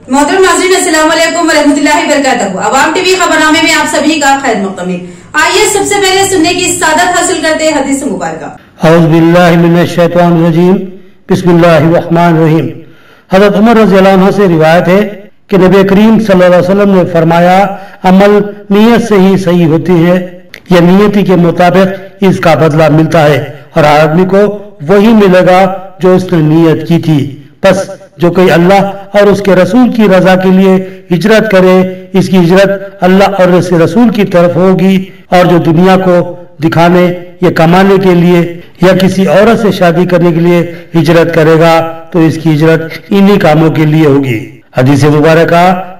मोहतरम नाज़रीन, अस्सलाम वालेकुम वरहमतुल्लाहि वबरकातुहू। अवाम टीवी खबरनामे में आप सभी का खैर मक़दम है। आइए सबसे पहले सुनने की सादत हासिल करते हैं हदीस मुबारक। औज़ु बिल्लाहि मिनश शैतानिर रजीम, बिस्मिल्लाहिर रहमानिर रहीम। हज़रत उमर रज़ियल्लाहु अन्हु से रिवायत है कि नबी करीम सल्लल्लाहु अलैहि वसल्लम ने फरमाया, अमल नियत से ही सही होती है, यह नियति के मुताबिक इसका बदला मिलता है और आदमी को वही मिलेगा जो उसने नियत की थी। बस जो कोई अल्लाह और उसके रसूल की रजा के लिए हिजरत करे, इसकी हिजरत अल्लाह और उसके रसूल की तरफ होगी। और जो दुनिया को दिखाने या कमाने के लिए या किसी औरत से शादी करने के लिए हिजरत करेगा तो इसकी हिजरत इन्हीं कामों के लिए होगी। हदीस मुबारक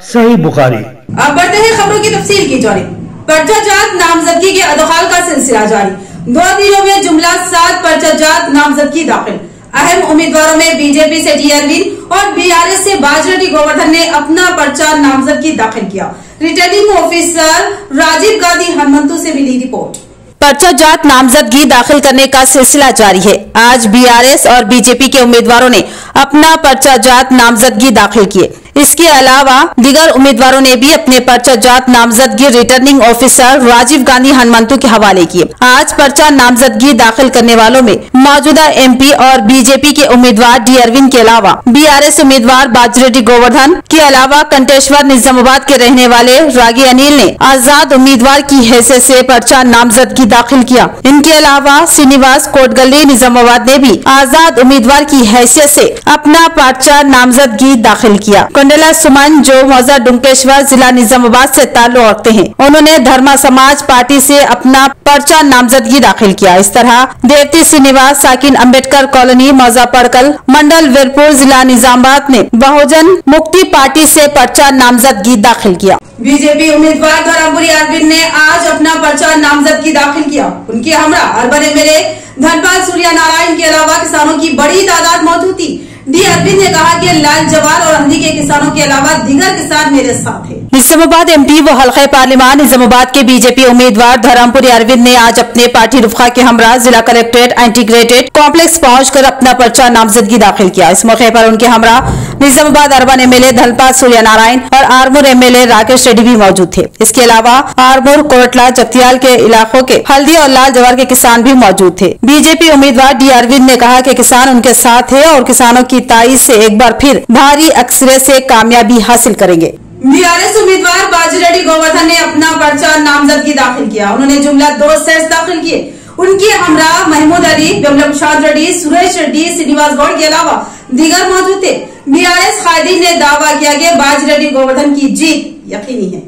सही बुखारी। अब बढ़ते हैं खबरों की तफसील की जानिब। पर्चाजात नामजदगी के अदखाल का सिलसिला जारी। 2 दिनों में जुमला 7 पर्चाजात नामजदगी दाखिल। अहम उम्मीदवारों में बीजेपी से डी अरविंद और बीआरएस से बाजरेड्डी गोवर्धन ने अपना पर्चा नामजदगी दाखिल किया। रिटर्निंग ऑफिसर राजीव गांधी हनुमंतु से मिली रिपोर्ट। पर्चाजात नामजदगी दाखिल करने का सिलसिला जारी है। आज बीआरएस और बीजेपी के उम्मीदवारों ने अपना पर्चाजात नामजदगी दाखिल किए। इसके अलावा दीगर उम्मीदवारों ने भी अपने पर्चाजात नामजदगी रिटर्निंग ऑफिसर राजीव गांधी हनुमंतु के हवाले किए। आज पर्चा नामजदगी दाखिल करने वालों में मौजूदा एमपी और बीजेपी के उम्मीदवार डी अरविंद के अलावा बीआरएस उम्मीदवार बाजरेड्डी गोवर्धन के अलावा कंटेश्वर निजामाबाद के रहने वाले रागी अनिल ने आजाद उम्मीदवार की हैसियत से पर्चा नामजदगी दाखिल किया। इनके अलावा श्रीनिवास कोटगल्ली निजामाबाद ने भी आजाद उम्मीदवार की हैसियत से अपना पर्चा नामजदगी दाखिल किया। कंडेला सुमन जो मौजा डुमकेश्वर जिला निजामाबाद से ताल्लुक रखते हैं, उन्होंने धर्मा समाज पार्टी से अपना पर्चा नामजदगी दाखिल किया। इस तरह देवती श्रीनिवास साकिन अम्बेडकर कॉलोनी मौजा पड़कल मंडल वीरपुर जिला निजामाबाद ने बहुजन मुक्ति पार्टी से पर्चा नामजदगी दाखिल किया। बीजेपी उम्मीदवार धर्मपुरी अरविंद ने आज अपना पर्चा नामजदगी दाखिल किया। उनके हमरा अर्बन एमएलए धनपाल सूर्यनारायण के अलावा किसानों की बड़ी तादाद मौजूद थी। डी अरविंद ने कहा कि लाल जवार और हल्दी के किसानों के अलावा दीगर किसान मेरे साथ हैं। निजामाबाद एमपी व हल्का पार्लिमान निजामाबाद के बीजेपी उम्मीदवार धर्मपुरी अरविंद ने आज अपने पार्टी रुफका के हमरा जिला कलेक्ट्रेट इंटीग्रेटेड कॉम्प्लेक्स पहुंचकर अपना पर्चा नामजदगी दाखिल किया। इस मौके पर उनके हमरा निजामाबाद अर्बन एमएलए धनपाल सूर्यनारायण और आरमूर एमएलए राकेश रेड्डी भी मौजूद थे। इसके अलावा आरमूर कोटला जगतियाल के इलाकों के हल्दी और लाल जवार के किसान भी मौजूद थे। बीजेपी उम्मीदवार डी अरविंद ने कहा कि किसान उनके साथ है और किसानों की ताईद से एक बार फिर भारी अक्सरियत से कामयाबी हासिल करेंगे। बीआरएस उम्मीदवार बाजरेड्डी गोवर्धन ने अपना पर्चा नामजदगी दाखिल किया। उन्होंने जुमला 2 सेट्स दाखिल किए। उनके हमरा महमूद अली, बिमला प्रसाद रेड्डी, सुरेश रेड्डी, श्रीनिवास गौड़ के अलावा दीगर मौजूद थे। बीआरएस कायदीन ने दावा किया कि बाजरेड्डी गोवर्धन की जीत यकीनी है।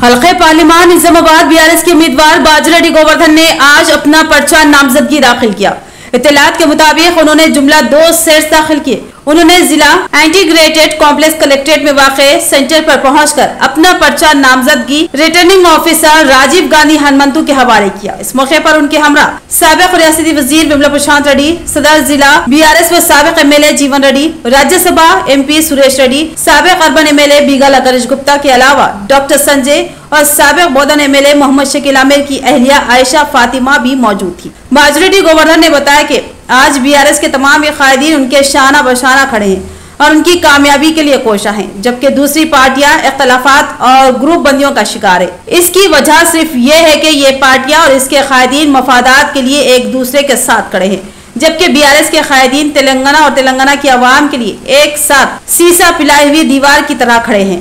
हल्के पार्लिमान निजामाबाद बीआरएस के उम्मीदवार बाजरेड्डी गोवर्धन ने आज अपना पर्चा नामजदगी दाखिल किया। इत्तलात के मुताबिक उन्होंने जुमला 2 सेट्स दाखिल किए। उन्होंने जिला इंटीग्रेटेड कॉम्प्लेक्स कलेक्ट्रेट में वाक़े सेंटर पर पहुंचकर अपना पर्चा नामजदगी रिटर्निंग ऑफिसर राजीव गांधी हनुमंतु के हवाले किया। इस मौके पर उनके हमरा साबिक रियासती वजीर बिमला प्रशांत रेड्डी, सदर जिला बीआरएस व साबिक एमएलए जीवन रेड्डी, राज्यसभा एमपी सुरेश रेड्डी, साबिक अर्बन एमएलए बीगल अगरेश गुप्ता के अलावा डॉक्टर संजय और साबिक बोधन एमएलए मोहम्मद शकील आमिर की अहलिया आयशा फातिमा भी मौजूद थी। बाजरेड्डी गोवर्धन ने बताया कि आज बीआरएस के तमाम कायदीन उनके शाना बशाना खड़े हैं और उनकी कामयाबी के लिए कोशा हैं, जबकि दूसरी पार्टियां इख्तलाफात और ग्रुप बंदियों का शिकार है। इसकी वजह सिर्फ ये है कि ये पार्टियां और इसके कायदीन मफादात के लिए एक दूसरे के साथ खड़े हैं, जबकि बीआरएस के कायदीन तेलंगाना और तेलंगाना की आवाम के लिए एक साथ सीसा पिलाई हुई दीवार की तरह खड़े हैं।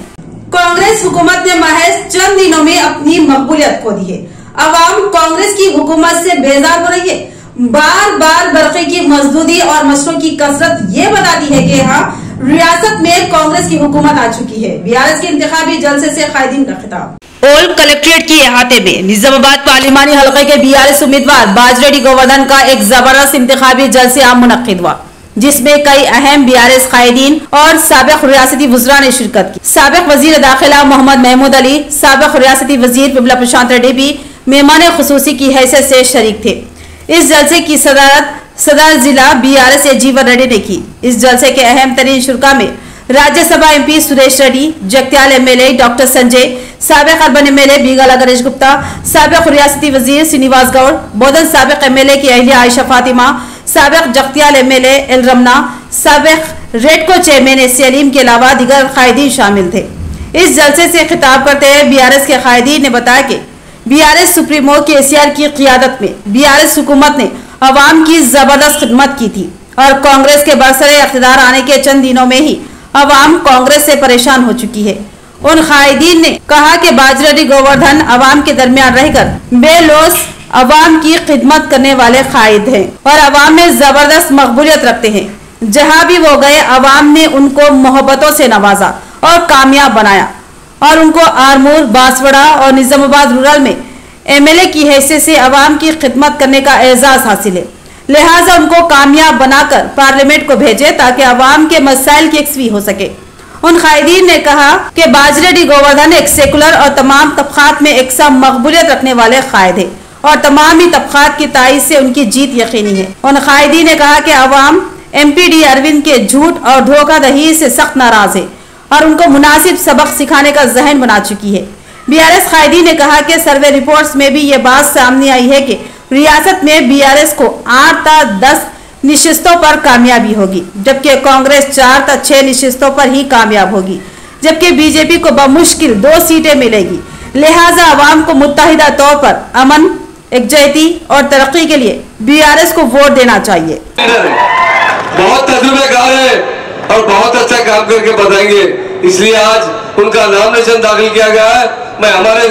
कांग्रेस हुकूमत ने महज चंद दिनों में अपनी मकबूलियत खो दी है। अवाम कांग्रेस की हुकूमत से बेजार हो रही है। बार बार बरक़े की मजदूरी और मशरों की कसरत ये बताती है कि यहाँ रियासत में कांग्रेस की हुकूमत आ चुकी है। बीआरएस के इंतखाबी जलसे से कायदीन का खिताब। ओल्ड कलेक्ट्रेट के अहाते में निजामाबाद पार्लिमानी हल्के के बीआरएस उम्मीदवार बाजरेड्डी गोवर्धन का एक जबरदस्त इंतखाबी जलसे आम मुनक्किद हुआ, जिसमें कई अहम बीआरएस कायदीन और साबिक रियासती वज़रा ने शिरकत की। साबिक वजीर दाखिला मोहम्मद महमूद अली, साबिक रियासती वजीर बिमला प्रशांत रेड्डी भी मेहमान खुसूसी की हैसियत से शरीक थे। इस जलसे की सदारत सदर जिला बीआरएस जीवन रेड्डी ने की। इस जलसे के अहम तरीन शुरा में Rajya Sabha MP Suresh Reddy, Jagtial MLA doctor Sanjay, साबिक अर्बन एमएलए बीगल अगरेश गुप्ता, साबिक रियासती वजीर श्रीनिवास गौड़, बोधन साबिक एमएलए की अहलिया आयशा फातिमा, साबिक जगत्याल एमएलए एल रमना, साबिक रेडको चेयरमैन एससी अलीम के अलावा दीगर कायदीन शामिल थे। इस जलसे से खिताब करते हुए बीआरएस के कायदीन ने बताया कि बीआरएस सुप्रीमो केसीआर की क़ियादत में बीआरएस हुकूमत ने अवाम की जबरदस्त खिदमत की थी और कांग्रेस के बरसरे इख्तिदार आने के चंद दिनों में ही अवाम कांग्रेस से परेशान हो चुकी है। उन कायदीन ने कहा कि बाजरेड्डी गोवर्धन अवाम के दरमियान रहकर बेलौस अवाम की खिदमत करने वाले कायद हैं और अवाम में जबरदस्त मकबूलियत रखते हैं। जहां भी वो गए अवाम ने उनको मोहब्बतों से नवाजा और कामयाब बनाया और उनको आरमूर, बांसवाड़ा और निजामाबाद रूरल में एमएलए की हैसियत से अवाम की खिदमत करने का एजाज हासिल है। लिहाजा उनको कामयाब बनाकर पार्लियामेंट को भेजे ताकि अवाम के मसाइल की यकसवी हो सके। उन कायदीन ने कहा कि बाजरेड्डी गोवर्धन एक सेकुलर और तमाम तबकात में एकसा मकबूलियत रखने वाले कायद है और तमाम ही तबकात की तायद से उनकी जीत यकीनी है। उन कायदीन ने कहा कि अवाम एमपीडी अरविंद के झूठ और धोखाधड़ी से सख्त नाराज है और उनको मुनासिब सबक सिखाने का जहन बना चुकी है। बीआरएस कायदीन ने कहा कि सर्वे रिपोर्ट्स में भी ये बात सामने आई है कि रियासत में बीआरएस को 8 ta 10 निशिस्तों पर कामयाबी होगी, जबकि कांग्रेस 4 ta 6 निशिस्तों पर ही कामयाब होगी, जबकि बीजेपी को बमुश्किल 2 सीटें मिलेगी। लिहाजा अवाम को मुत्तहिदा तौर पर अमन, एकजहती और तरक्की के लिए बीआरएस को वोट देना चाहिए। बहुत तजुर्बेकार है और बहुत अच्छा काम करके बताएंगे, इसलिए आज उनका नामिनेशन दाखिल किया गया है। मैं हमारे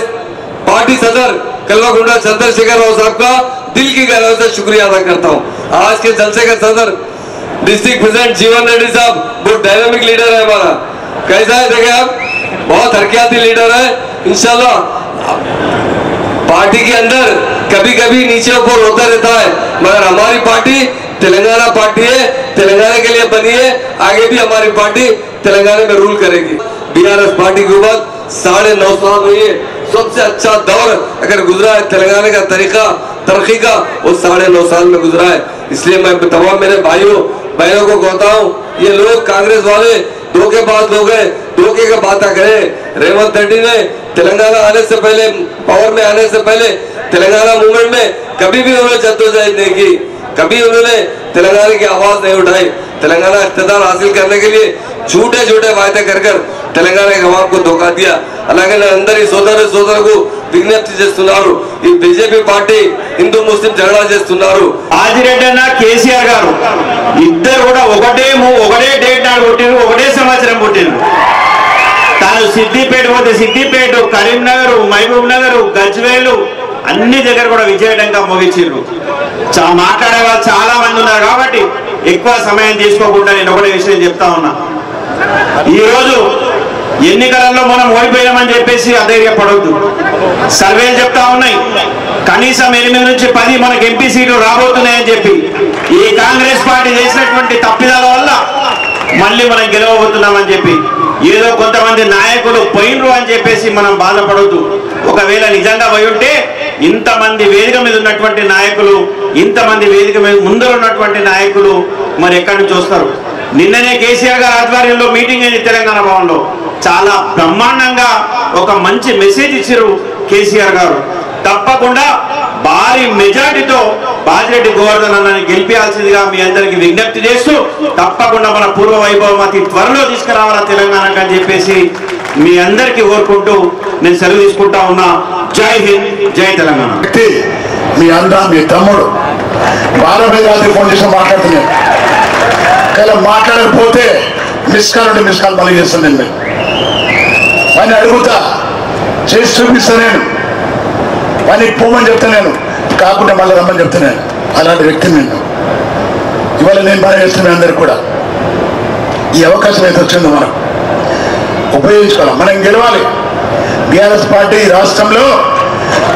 पार्टी सदर कल्वाकुंडा चंद्रशेखर राव साहब का दिल की गहराई से शुक्रिया अदा करता हूँ। आज के जलसे का सदर डिस्ट्रिक्ट प्रेसिडेंट जीवन रेड्डी साहब बहुत डायनामिक लीडर है हमारा। कैसा है देखे आप, बहुत हरकती लीडर है। इंशाल्लाह पार्टी के अंदर कभी कभी नीचे ऊपर होता रहता है, मगर हमारी पार्टी तेलंगाना पार्टी है, तेलंगाना के लिए बनी है। आगे भी हमारी पार्टी तेलंगाना में रूल करेगी। बीआरएस पार्टी के ऊपर 9.5 साल हुई है। सबसे अच्छा दौर अगर गुजरा है तेलंगाना का तरीका तरक्की का, वो 9.5 साल में गुजरा है। इसलिए मैं तमाम मेरे भाइयों बहनों को कहता हूँ, ये लोग कांग्रेस वाले धोखेबाज लोग हैं, धोखे का बातें करें। रेवंत रेड्डी ने तेलंगाना आने से पहले, पावर में आने से पहले तेलंगाना मूवमेंट में कभी भी उन्होंने जद्दोजहद नहीं की, कभी उन्होंने तेलंगाना की आवाज नहीं उठाई। तेलंगाना इख्तिदार हासिल करने के लिए झूठे झूठे वायदे कर तेलंगाना के अवाम को धोखा दिया। అలాగే అందరి సోదరులకు విజ్ఞప్తి చేస్తున్నారు, ఈ బీజేపీ పార్టీ హిందూ ముస్లిం జగడా చేస్తున్నారు। ఆదిరెడ్డి అన్న కేసీఆర్ గారు ఇద్దరు కూడా ఒకటే డేట్ నాడు పుట్టిరు, ఒకటే సంవత్సరం పుట్టిరు। తాను సిద్దిపేట పోతే సిద్దిపేట, కరీంనగర్, మహబూబ్ నగర్, గజ్వేల్ అన్ని దగ్గర కూడా విజయడంగా మోగించారు। మాట్లాడే వాళ్ళు చాలా మంది ఉన్నారు కాబట్టి ఎక్కువ సమయం తీసుకోకుండా నేను ఒకటే విషయం చెప్తా ఉన్నా। ఈ రోజు ఎన్నికలలో మనం ఓడిపోయామని చెప్పేసి అధైర్యపడొద్దు। సర్వేలు చెప్తా ఉన్నాయి కనీసం 8 నుంచి 10 మనకు ఎంపీ సీట్లు రాబోతున్నాయని చెప్పి। ఈ కాంగ్రెస్ పార్టీ చేసినటువంటి తప్పిదాల వల్ల మళ్ళీ మనం గెలవబోతున్నామని చెప్పి ఏదో కొంతమంది నాయకులు పోయినరు అని చెప్పేసి మనం బాధపడొద్దు। ఒకవేళ నిజంగా పోయి ఉంటే ఇంతమంది వేదిక మీద ఉన్నటువంటి నాయకులు, ఇంతమంది వేదిక మీద ముందర ఉన్నటువంటి నాయకులు మరి ఎక్కడి నుంచి వస్తారు? నిన్ననే కేసీఆర్ గారి ఆధ్వర్యంలో మీటింగ్ అయింది తెలంగాణ భవన్లో। చాలా బ్రహ్మాండంగా ఒక మంచి మెసేజ్ ఇచ్చారు కేసీఆర్ గారు। తప్పకుండా భారీ మెజార్టీతో బాజిరెడ్డి గోవర్ధన్ అన్నని గెలిపించాల్సిందిగా మీ అందరికి విజ్ఞప్తి చేస్తూ, తప్పకుండా మన పూర్వ వైభవం అతి త్వరలో తీసుకురావాలా తెలంగాణకు అని చెప్పేసి మీ అందరికీ కోరుకుంటూ నేను సెలవు తీసుకుంటా ఉన్నా। జై హింద్, జై తెలంగాణ। మీ అన్న మీ తమ్ముడు బాలరాజు ఫోన్ చేసి మాట్లాడుతున్నాను, ఇలా మాట్లాడకపోతే మిస్ కాల్ మళ్ళీ చేస్తాను నేను పని అడుగుతా, చేసి చూపిస్తా నేను, పని పోమని చెప్తా నేను, కాకుండా మళ్ళీ రమ్మని చెప్తా నేను। అలాంటి వ్యక్తిని నేను ఇవాళ నేను బాగా చేస్తున్నాను। అందరికి కూడా ఈ అవకాశం అయితే వచ్చిందో మనం ఉపయోగించుకోవాలి, మనం గెలవాలి। బీఆర్ఎస్ పార్టీ రాష్ట్రంలో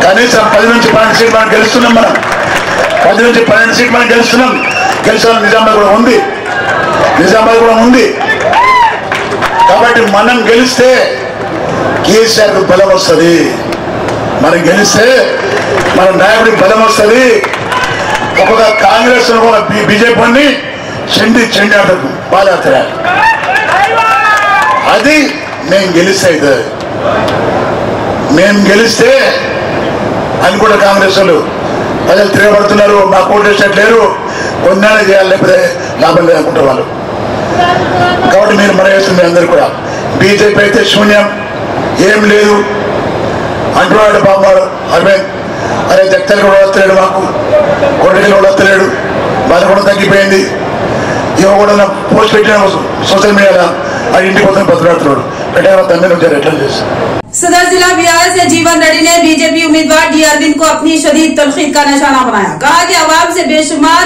కనీసం 10 నుంచి 12 సీట్లు మనం గెలుస్తున్నాం, మనం 10 నుంచి 12 సీట్లు మనం గెలుస్తున్నాం। గెలిచిన నిజామాబాద్ కూడా ఉంది, కాబట్టి మనం గెలిస్తే కేసీఆర్కు బలం వస్తుంది, మనం గెలిస్తే మన నాయకుడికి బలం వస్తుంది। ఒక్కొక్క కాంగ్రెస్ బీజేపీని చెండి ఆటకు బాగా అది మేము గెలిస్తే అవుతుంది। మేము గెలిస్తే అని కూడా కాంగ్రెస్ వాళ్ళు ప్రజలు తిరగబడుతున్నారు, మాకు ఓటేసేట్లేరు, కొన్నాళ్ళు చేయాలి లేకపోతే లాభం లేదనుకుంటారు వాళ్ళు। కాబట్టి మీరు మనవేస్తుంది అందరు కూడా బీజేపీ అయితే శూన్యం ఏం లేదు అంటున్నాడు బాబాడు అరవింద్. అరే జగతలు కూడా వస్తలేడు, మాకు కొడుకులు కూడా వస్తలేడు, బాధ కూడా తగ్గిపోయింది. ఇవ కూడా పోస్ట్ పెట్టిన सोशल मीडिया इंटी बतलाड़ सदर जिला बिहार से जीवन रेड्डी ने बीजेपी उम्मीदवार डी अरविंद को अपनी शदीद तनकीद का निशाना बनाया। कहा कि आवाम से बेशुमार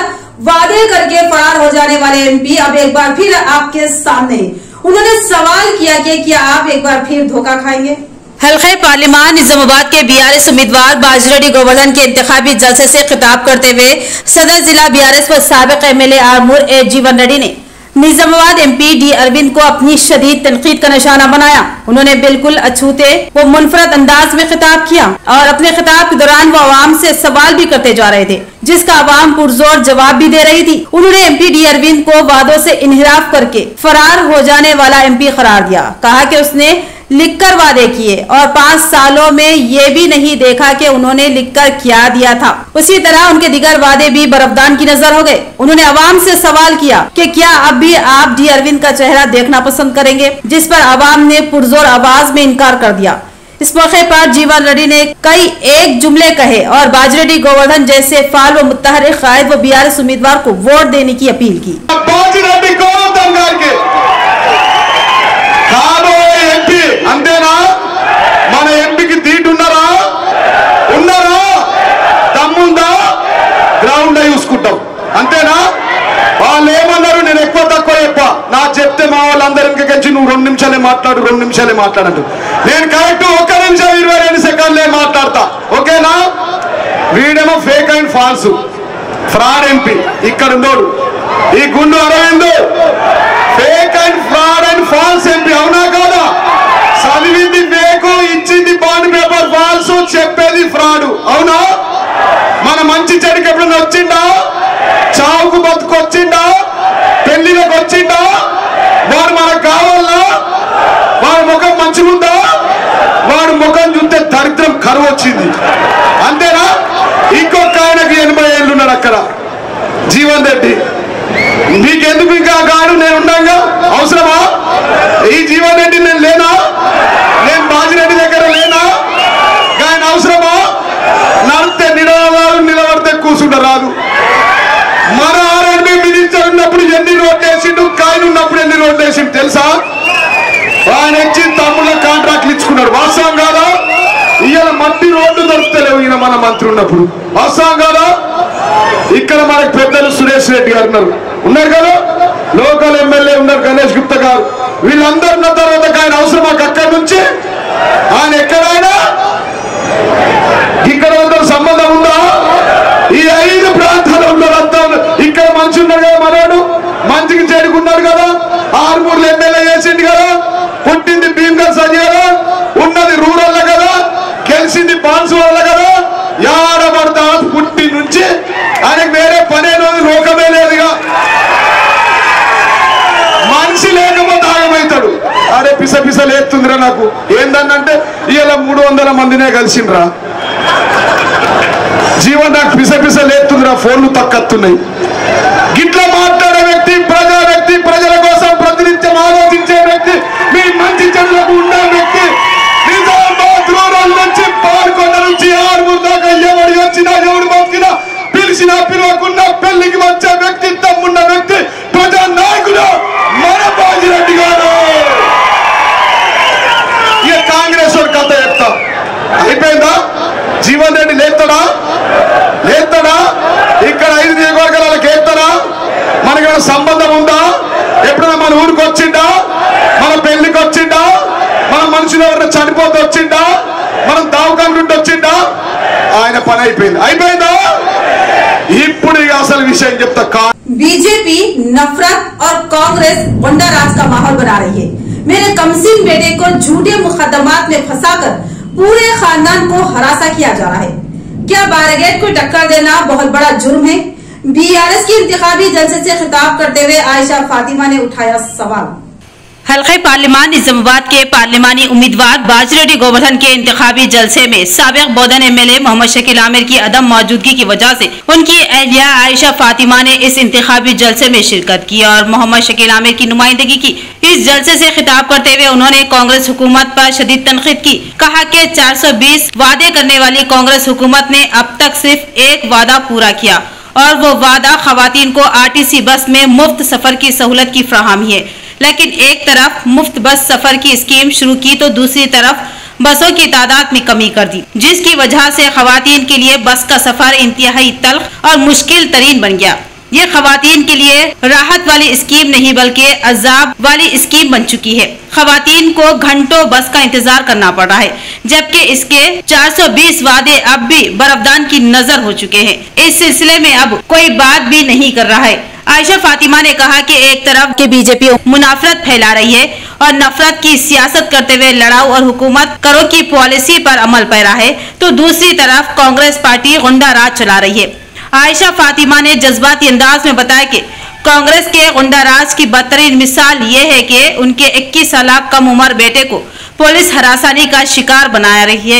वादे करके फरार हो जाने वाले एमपी अब एक बार फिर आपके सामने। उन्होंने सवाल किया कि क्या आप एक बार फिर धोखा खाएंगे। हल्के पार्लिमान निजामाबाद के बीआरएस उम्मीदवार बाजरेड्डी गोवर्धन के इंतखाबी जलसे से खिताब करते हुए सदर जिला बीआरएस व साबिक एमएलए आरमूर ए जीवन रेड्डी ने निजामाबाद एमपी डी अरविंद को अपनी शदीद तनकीद का निशाना बनाया। उन्होंने बिल्कुल अछूते व मुनफरद अंदाज में खिताब किया और अपने खिताब के दौरान वो आवाम से सवाल भी करते जा रहे थे, जिसका आवाम पुरजोर जवाब भी दे रही थी। उन्होंने एमपी डी अरविंद को वादों से इन्हिराफ करके फरार हो जाने वाला एमपी करार दिया। कहा कि उसने लिखकर वादे किए और 5 सालों में ये भी नहीं देखा कि उन्होंने लिखकर क्या दिया था। उसी तरह उनके दिगर वादे भी बर्फदान की नजर हो गए। उन्होंने आवाम से सवाल किया कि क्या अब भी आप डी अरविंद का चेहरा देखना पसंद करेंगे, जिस पर आवाम ने पुरजोर आवाज में इनकार कर दिया। इस मौके पर जीवन रेड्डी ने कई एक जुमले कहे और बाजरेड्डी गोवर्धन जैसे फाल व मुत्तहरिक कायद व बीआरएस उम्मीदवार को वोट देने की अपील की। అంతేనా? మన ఎంపీకి తీటున్నారా? ఉన్నారా? దమ్ముందా? గ్రౌండ్ చూసుకుంటాం అంతేనా? వాళ్ళు ఏమన్నారు, నేను ఎక్కువ తక్కువ చెప్ప నాకు చెప్తే మా వాళ్ళందరికీ కలిసి నువ్వు 2 నిమిషాలే మాట్లాడు 2 నిమిషాలే మాట్లాడంటు. నేను కరెక్ట్ 1 నిమిషం 22 సెకండ్లే మాట్లాడతా, ఓకేనా? వీడేమో fake and false fraud MP. ఇక్కడ ఉన్నోడు ఈ గుండు Arvind fake and fraud and false MP, అవునా కాదా? చదివింది ఫేకు, ఇచ్చింది బాండ్ పేపర్ ఫాల్స్, చెప్పేది ఫ్రాడ్, అవునా? మన మంచి చెడుకు ఎప్పుడైనా వచ్చిండా? చావుకు బతుకు వచ్చిండా? పెళ్లిలకు వచ్చిండా? వాడు మనకు కావాలా? వాడి ముఖం మంచిగుందా? వాడి ముఖం చూస్తే దరిద్రం కరువు వచ్చింది, అంతేనా? ఇంకొక ఆయనకి 80 ఏళ్ళు ఉన్నాడు అక్కడ, జీవన్ రెడ్డి. నీకెందుకు ఇంకా కాడు? నేను ఉన్నాగా, అవసరమా? ఈ జీవన్ రెడ్డి నేను లేనా? నేను బాజిరెడ్డి దగ్గర లేనా? ఆయన అవసరమా? నడితే నిలబడితే కూర్చుంట రాదు. మన ఆర్ఎండ్బి మినిస్టర్ ఉన్నప్పుడు ఎన్ని రోడ్లు వేసిండు, కాయలు ఉన్నప్పుడు ఎన్ని రోడ్లు వేసిండు తెలుసా? ఆయన వచ్చి తమ్ముళ్ళ కాంట్రాక్ట్లు ఇచ్చుకున్నాడు, వాస్తవం కాదా? ఇవాళ మట్టి రోడ్లు దొరుకుతలేవు ఈయన మన మంత్రి ఉన్నప్పుడు, వాస్తవం కాదా? ఇక్కడ మనకు పెద్దలు సురేష్ రెడ్డి గారు ఉన్నారు కదా, లోకల్ ఎమ్మెల్యే ఉన్నారు గణేష్ గుప్తా గారు, వీళ్ళందరూ ఉన్న తర్వాత ఆయన అవసరం మాకు అక్కడి నుంచి ఆయన ఎక్కడైనా ఇక్కడ సంబంధం ఉందా? ఈ 5 ప్రాంతాలు ఉన్నారంతా ఇక్కడ మంచి ఉన్నారు కదా, మనోడు మంచికి చేరుకున్నాడు కదా, ఆర్మూర్లు ఎమ్మెల్యే చేసిండు కదా, పుట్టింది భీమ్గల్ సజీ కదా, ఉన్నది రూరల్ కదా, గెలిచింది బాన్సువాళ్ళ కదా, యాడబడతా పుట్టి నుంచి ఆయనకు వేరే పనే రోజు లోకమే లేదుగా. మనిషి లేకపోతే ఆగమవుతాడు. అరే పిస లేస్తుందిరా నాకు ఏందన్నంటే ఇలా 300 మందినే కలిసిండ్రా జీవన్, నాకు పిస లేస్తుందిరా, ఫోన్లు తక్కత్తున్నాయి. గిట్లా మాట్లాడే వ్యక్తి ప్రజల కోసం ప్రతినిత్యం ఆలోచించే వ్యక్తి, మీ మంచి చెడులకు ఉండే వ్యక్తి, నిజామాబాద్ రూరల్ నుంచి పాల్గొండ నుంచి ఆర్మూర్ దాకా ఎవరు వచ్చినా ఎవరు బతికినా పిలిచినా పిలవకున్నా పెళ్లికి వచ్చే వ్యక్తిత్వం ఉన్న వ్యక్తి ప్రజా నాయకుడు మన బాజిరెడ్డి గారు. ఇక కాంగ్రెస్ వాడు కథ చెప్తా అయిపోయిందా? జీవన్ రెడ్డి లేస్తాడా? ఇక్కడ 5 నియోజకవర్గాలకు వేస్తారా? మనకేమైనా సంబంధం ఉందా? ఎప్పుడైనా మన ఊరికి వచ్చిండా? మన పెళ్లికి వచ్చిండా? మన మనుషులు ఎవరైనా చనిపోతే వచ్చిండా? మనం దావకాల నుండి వచ్చిండా? ఆయన పని అయిపోయిందా? ఇప్పుడు ఇక అసలు విషయం చెప్తా. बीजेपी नफरत और कांग्रेस गुंडा राज का माहौल बना रही है। मेरे कमसिन बेटे को झूठे मुकदमात में फंसाकर पूरे खानदान को हरासा किया जा रहा है। क्या बारगेट को टक्कर देना बहुत बड़ा जुर्म है? बीआरएस की इंतखाबी जलसे से खिताब करते हुए आयशा फातिमा ने उठाया सवाल। हल्के पार्लिमान निजामाबाद के पार्लिमानी उम्मीदवार बाजरेड्डी गोवर्धन के इंतखाबी जलसे में साबिक बोधन एमएलए मोहम्मद शकील आमिर की अदम मौजूदगी की वजह से उनकी अहलिया आयशा फातिमा ने इस इंतखाबी जलसे में शिरकत की और मोहम्मद शकील आमिर की नुमाइंदगी की। इस जलसे से खिताब करते हुए उन्होंने कांग्रेस हुकूमत पर शदीद तनकीद की। कहा कि 420 वादे करने वाली कांग्रेस हुकूमत ने अब तक सिर्फ एक वादा पूरा किया और वो वादा खवातीन को आरटीसी बस में मुफ्त सफर की सहूलत की फराहमी है। लेकिन एक तरफ मुफ्त बस सफर की स्कीम शुरू की तो दूसरी तरफ बसों की तादाद में कमी कर दी, जिसकी वजह से खवातीन के लिए बस का सफर इंतहाई तल्ख और मुश्किल तरीन बन गया। ये खवातीन के लिए राहत वाली स्कीम नहीं बल्कि अजाब वाली स्कीम बन चुकी है। खवातीन को घंटों बस का इंतजार करना पड़ रहा है, जबकि इसके 420 वादे अब भी बरफदान की नजर हो चुके हैं। इस सिलसिले में अब कोई बात भी नहीं कर रहा है। आयशा फातिमा ने कहा कि एक तरफ के बीजेपी मुनाफरत फैला रही है और नफरत की सियासत करते हुए लड़ाऊ और हुकूमत करो की पॉलिसी पर अमल पैरा है, तो दूसरी तरफ कांग्रेस पार्टी गुंडा राज चला रही है। आयशा फातिमा ने जज्बाती अंदाज में बताया कि कांग्रेस के गुंडा राज की बदतरीन मिसाल ये है कि उनके 21 साल कम उम्र बेटे को पुलिस हरासानी का शिकार बना रही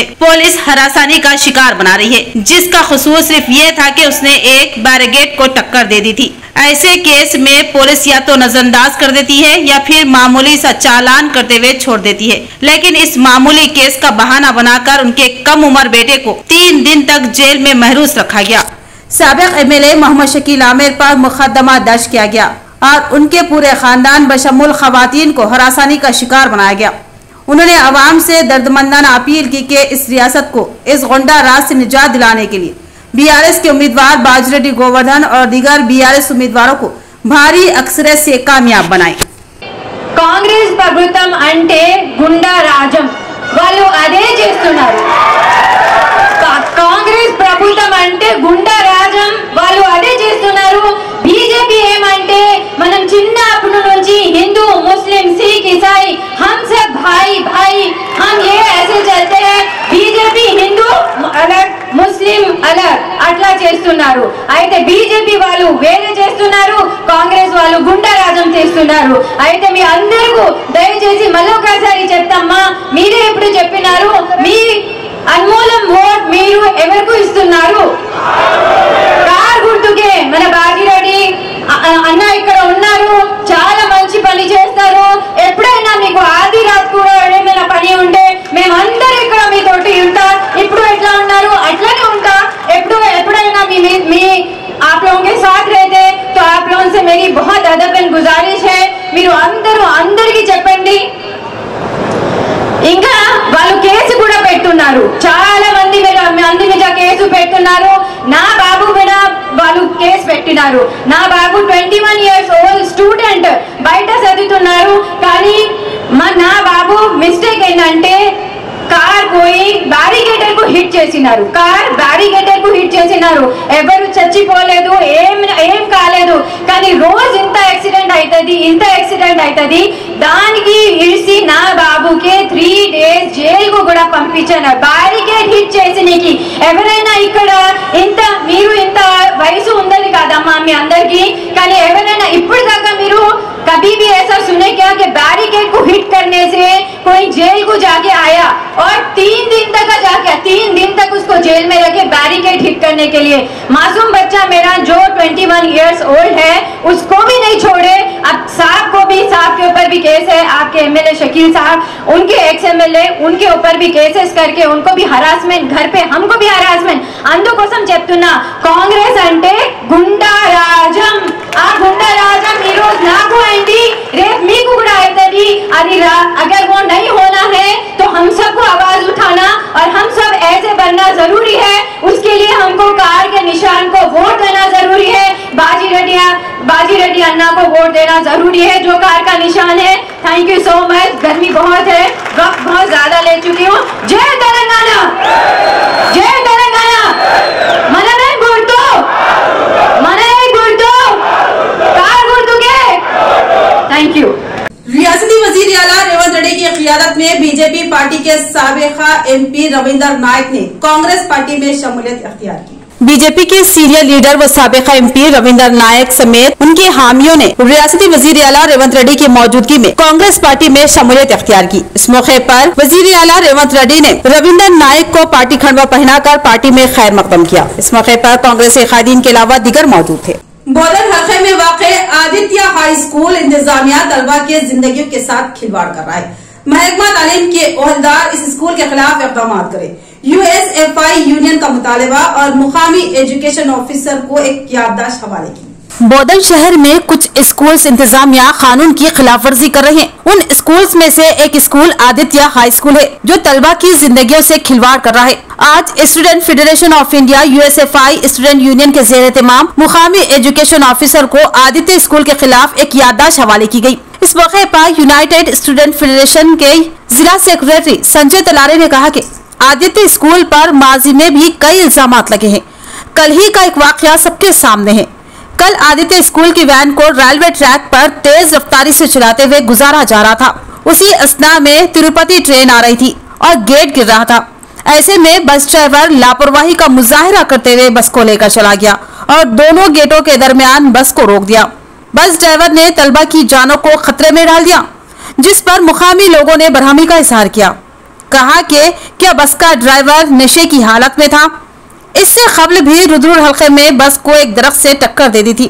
है, जिसका कसूर सिर्फ ये था कि उसने एक बैरिकेड को टक्कर दे दी थी। ऐसे केस में पुलिस या तो नजरअंदाज कर देती है या फिर मामूली सा चालान करते हुए छोड़ देती है, लेकिन इस मामूली केस का बहाना बनाकर उनके कम उम्र बेटे को 3 दिन तक जेल में महरूस रखा गया। साबिक एमएलए मोहम्मद शकील आमिर पर मुकदमा दर्ज किया गया और उनके पूरे खानदान बशमुल खवातीन को हरासानी का शिकार बनाया गया। उन्होंने आवाम से दर्दमंदाना अपील की कि इस रियासत को इस गुंडा राज से निजात दिलाने के लिए बीआरएस के उम्मीदवार बाजरेड्डी गोवर्धन और दीगर बीआरएस उम्मीदवारों को भारी अक्सरियत से कामयाब बनाए। कांग्रेस प्रभुत्వం అంటే గుండా రాజం, వాళ్ళు అదే చేస్తున్నారు। కాంగ్రెస్ ప్రభుత్వం అంటే గుండా రాజం, వాళ్ళు అదే చేస్తున్నారు। बीजेपी ఏమంటే మనం చిన్నప్పటి నుంచి हिंदू मुस्लिम सिख ईसाई हम सब भाई भाई, हम ये ऐसे चलते हैं। बीजेपी हिंदू अलग ముస్లిం अलग అట్లా చేస్తున్నారు। అయితే బీజేపీ వాళ్ళు వేరే చేస్తున్నారు, కాంగ్రెస్ వాళ్ళు గుండా రాజం చేస్తున్నారు। అయితే మీ అందరికీ దయచేసి మళ్ళొకసారి చెప్తామా, మీరే ఇప్పుడు చెప్పినారు మీ అన్మోలం ఓట్ మీరు ఎవరికి ఇస్తున్నారు? కార్ గుర్తుకే మన బాజిరెడ్డి అన్న ఇక్కడ ఉన్నారు, చాలా మంచి పని చేస్తారు। ఎప్పుడైనా మీకు ఆది రాత్ కూడా ఏమైనా పని ఉంటే మేమందరం ఇక్కడ మీతోటి ఉంటా। ఇప్పుడు ఎట్లా ఉన్నారు అట్లానే ఉంటా। ఎప్పుడైనా మీ आप लोगों के साथ रहते तो आप लोगों से मेरी बहुत अदब एंड गुजारिश है, మీరు అందరికీ చెప్పండి। ఇంకా వాళ్ళు కేసు కూడా పెట్టున్నారు, చాలా మంది మంది మీద కేసు పెట్టున్నారు। నా బాబు మీద వాళ్ళు కేసు పెట్టినారు। నా బాబు 21 ఇయర్స్ ఓల్డ్ స్టూడెంట్ బయట చదువుతున్నారు, కానీ నా బాబు మిస్టేక్ ఏంటంటే కార్ పోయి బ్యారికేటర్ కు హిట్ చేసినారు। కార్ బ్యారికేటర్ కు హిట్ చేసినారు, ఎవరు చచ్చిపోలేదు, ఏం కాలేదు। కానీ రోజు ఇంత యాక్సిడెంట్ అవుతుంది, దానికి ఇడిసి నా బాబుకి 3 days జైలు కు కూడా పంపించారు బ్యారికేడ్ హిట్ చేసినకి। ఎవరైనా ఇక్కడ మీరు ఇంత వయసు ఉందని కాదమ్మా మీ అందరికి, కానీ ఎవరైనా ఇప్పుడు దాకా మీరు कभी भी ऐसा सुने क्या कि बैरिकेड को हिट करने से कोई जेल को जाके आया और 3 दिन तक उसको जेल में रखे बैरिकेड हिट करने के लिए? मासूम बच्चा मेरा जो 21 इयर्स ओल्ड है उसको भी नहीं छोड़े। अब साहब के ऊपर भी केस है, आपके एमएलए शकील साहब, उनके एक्स एमएलए, उनके ऊपर भी केसेस करके उनको भी हरासमेंट, घर पे हमको भी हरासमेंट। అందుకోసం చెప్తున్నా, కాంగ్రెస్ అంటే గుండా రాజం। ఆ గుండా రాజం ఈ రోజు నాకు అయింది, రేపు మీకు కూడా అవుతుంది। అది अगर वो नहीं होना है तो हम सबको आवाज उठाना और हम सब ऐसे बनना जरूरी है। उसके लिए हमको कार के निशान को वोट देना जरूरी है। बाजीरेड्डी अन्ना को वोट देना जरूरी है, जो कार का निशान है। Thank you so much. गर्मी बहुत है, वक्त बहुत ज्यादा ले चुकी हूँ। जय तेलंगाना, जय तेलंगाना। मनने गुर्तु कार गुर्तु के। Thank you. रियासती वजीर आला रेवंत रेड्डी की क़ियादत में बीजेपी पार्टी के साबिका एमपी रविंदर नायक ने कांग्रेस पार्टी में शमूलियत अख्तियार की। बीजेपी के सीनियर लीडर व साबिका एमपी रविंद्र नायक समेत उनके हामियों ने रियासती वजीर आला रेवंत रेड्डी की मौजूदगी में कांग्रेस पार्टी में शमूलियत इख्तियार की। इस मौके पर वजीर आला रेवंत रेड्डी ने रविंद्र नायक को पार्टी खंडवा पहनाकर पार्टी में खैर मकदम किया। इस मौके पर कांग्रेस के कायदीन के अलावा दीगर मौजूद थे। बोधन हल्के में वाक़े आदित्य हाई स्कूल इंतजामिया तलबा के जिंदगियों के साथ खिलवाड़ कर रहा है। महकमा तालीम के ओहदेदार इस स्कूल के खिलाफ इक़दाम करें। USFI यूनियन का मुतालबा और मुकामी एजुकेशन ऑफिसर को एक याददाश्त हवाले की। बोधन शहर में कुछ स्कूल्स इंतजामिया कानून की खिलाफ वर्जी कर रहे हैं। उन स्कूल्स में से एक स्कूल आदित्य हाई स्कूल है जो तलबा की जिंदगियों से खिलवाड़ कर रहा है। आज student federation of India USFI student union के ज़ेर एहतमाम मुकामी एजुकेशन ऑफिसर को आदित्य स्कूल के खिलाफ एक याददाश्त हवाले की गयी। इस मौके पर यूनाइटेड स्टूडेंट फेडरेशन के जिला सेक्रेटरी संजय तलारे ने कहा कि आदित्य स्कूल पर माजी में भी कई इल्जामात लगे हैं। कल ही का एक वाकया सबके सामने है। कल आदित्य स्कूल की वैन को रेलवे ट्रैक पर तेज रफ्तारी से चलाते हुए गुजारा जा रहा था। उसी असना में तिरुपति ट्रेन आ रही थी और गेट गिर रहा था। ऐसे में बस ड्राइवर लापरवाही का मुजाहिरा करते हुए बस को लेकर चला गया और दोनों गेटों के दरमियान बस को रोक दिया। बस ड्राइवर ने तलबा की जानों को खतरे में डाल दिया, जिस पर मुकामी लोगों ने बरहमी का इजहार किया। कहा कि क्या बस का ड्राइवर नशे की हालत में था। इससे कबल भी रुद्र हल्के में बस को एक दरख्त से टक्कर दे दी थी,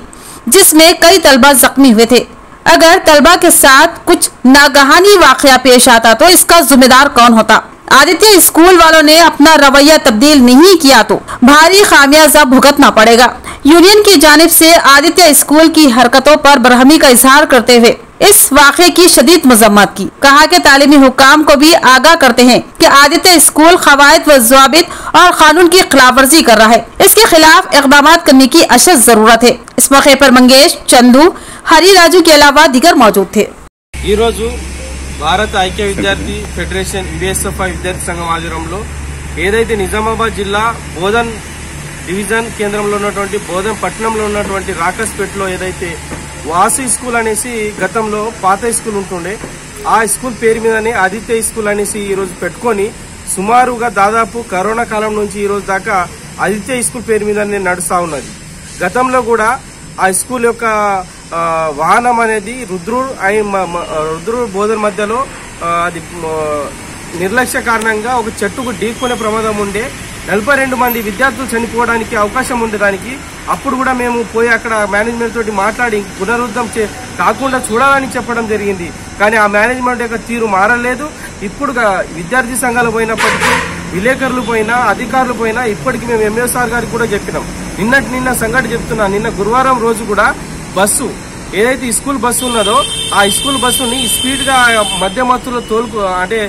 जिसमें कई तलबा जख्मी हुए थे। अगर तलबा के साथ कुछ नागहानी वाकया पेश आता तो इसका जिम्मेदार कौन होता। आदित्य स्कूल वालों ने अपना रवैया तब्दील नहीं किया तो भारी खामियाजा भुगतना पड़ेगा। यूनियन की जानिब से आदित्य स्कूल की हरकतों पर बरहमी का इजहार करते हुए इस वाक़े की शदीद मजम्मत की। कहा कि तालीमी हुकाम को भी आगाह करते हैं कि आदित्य स्कूल क़वायद व ज़वाबित और कानून की खिलाफ वर्जी कर रहा है। इसके खिलाफ इक़दाम करने की अशद जरूरत है। इस मौके पर मंगेश, चंदू, हरी राजू के अलावा दीगर मौजूद थे। భారత ఐక్య విద్యార్థి ఫెడరేషన్ USFI విద్యార్థి సంఘం ఆధ్వర్యంలో ఏదైతే నిజామాబాద్ జిల్లా బోధన్ డివిజన్ కేంద్రంలో ఉన్నటువంటి బోధన్ పట్టణంలో ఉన్నటువంటి రాకస్పేటలో ఏదైతే వాసి స్కూల్ అనేసి గతంలో పాత స్కూల్ ఉంటుండే ఆ స్కూల్ పేరు మీదనే ఆదిత్య స్కూల్ అనేసి ఈ రోజు పెట్టుకొని సుమారుగా దాదాపు కరోనా కాలం నుంచి ఈ రోజు దాకా ఆదిత్య స్కూల్ పేరు మీదనే నడుస్తా ఉన్నది। గతంలో కూడా ఆ స్కూల్ యొక్క వాహనం అనేది రుద్రూర్ బోధన్ మధ్యలో అది నిర్లక్ష్య కారణంగా ఒక చెట్టుకు ఢీకొనే ప్రమాదం ఉండే 42 మంది విద్యార్థులు చనిపోవడానికి అవకాశం ఉండడానికి అప్పుడు కూడా మేము పోయి అక్కడ మేనేజ్మెంట్ తోటి మాట్లాడి పునరుద్ధం కాకుండా చూడాలని చెప్పడం జరిగింది। కానీ ఆ మేనేజ్మెంట్ యొక్క తీరు మారలేదు। ఇప్పుడు విద్యార్థి సంఘాలు పోయినప్పటికీ విలేకరులు పోయినా అధికారులు పోయినా ఇప్పటికీ మేము MO సార్ గారికి కూడా చెప్పినాం। నిన్న సంఘటన చెప్తున్నా, నిన్న గురువారం రోజు కూడా బస్సు ఏదైతే స్కూల్ బస్సు ఉన్నదో ఆ స్కూల్ బస్సుని స్పీడ్ గా మధ్య మత్తులో అంటే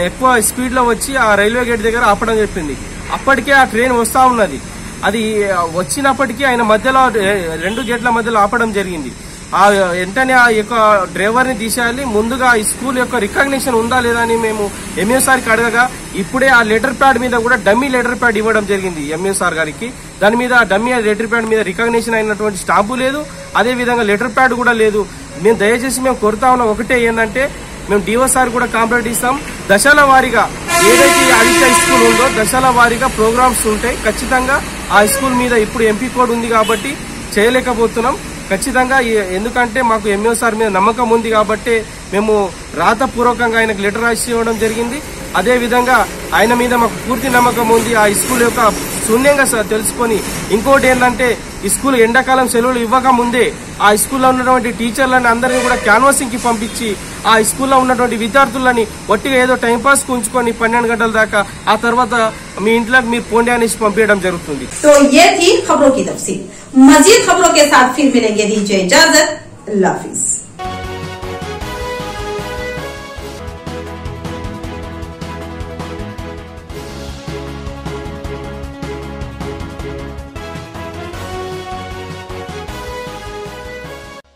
ఎక్కువ స్పీడ్ లో వచ్చి ఆ రైల్వే గేట్ దగ్గర ఆపడం చెప్పింది। అప్పటికే ఆ ట్రైన్ వస్తా ఉన్నది। అది వచ్చినప్పటికీ ఆయన మధ్యలో 2 గేట్ల మధ్యలో ఆపడం జరిగింది। ఆ వెంటనే ఆ యొక్క డ్రైవర్ ని తీసేయాలి, ముందుగా ఈ స్కూల్ యొక్క రికగ్నిషన్ ఉందా లేదా అని మేము MO సార్కి అడగగా ఇప్పుడే ఆ లెటర్ ప్యాడ్ మీద కూడా డమ్మీ లెటర్ ప్యాడ్ ఇవ్వడం జరిగింది MO సార్ గారికి। దాని మీద డమ్మీ లెటర్ ప్యాడ్ మీద రికగ్నిషన్ అయినటువంటి స్టాంపు లేదు, అదే విధంగా లెటర్ ప్యాడ్ కూడా లేదు। మేము దయచేసి మేము కోరుతా ఉన్న ఒకటే ఏంటంటే మేము DO సార్ కూడా కాంప్లైంట్ ఇస్తాం। దశల వారీగా ఏదైతే ఆదిత్య స్కూల్ ఉందో దశల వారీగా ప్రోగ్రామ్స్ ఉంటాయి। ఖచ్చితంగా ఆ స్కూల్ మీద ఇప్పుడు MP కోడ్ ఉంది కాబట్టి చేయలేకపోతున్నాం ఖచ్చితంగా। ఎందుకంటే మాకు MO సార్ మీద నమ్మకం ఉంది కాబట్టి మేము రాతపూర్వకంగా ఆయనకు లెటర్ రాసి ఇవ్వడం జరిగింది। అదే విధంగా ఆయన మీద మాకు పూర్తి నమ్మకం ఉంది। ఆ స్కూల్ యొక్క శూన్యంగా తెలుసుకొని ఇంకోటి ఏంటంటే ఈ స్కూల్ ఎండాకాలం సెలవులు ఇవ్వక ముందే ఆ స్కూల్లో ఉన్నటువంటి టీచర్లని అందరినీ కూడా క్యాన్వాసింగ్ కి పంపించి ఆ స్కూల్లో ఉన్నటువంటి విద్యార్థులని ఒట్టిగా ఏదో టైంపాస్ కు ఉంచుకొని 12 గంటల దాకా ఆ తర్వాత మీ ఇంట్లోకి మీరు పోండి అనేసి పంపించడం జరుగుతుంది। तो ये थी खबरों की तफसील। मजीद खबरों के साथ फिर मिलेंगे। दीजिए इजाजत। अल्लाह हाफिज।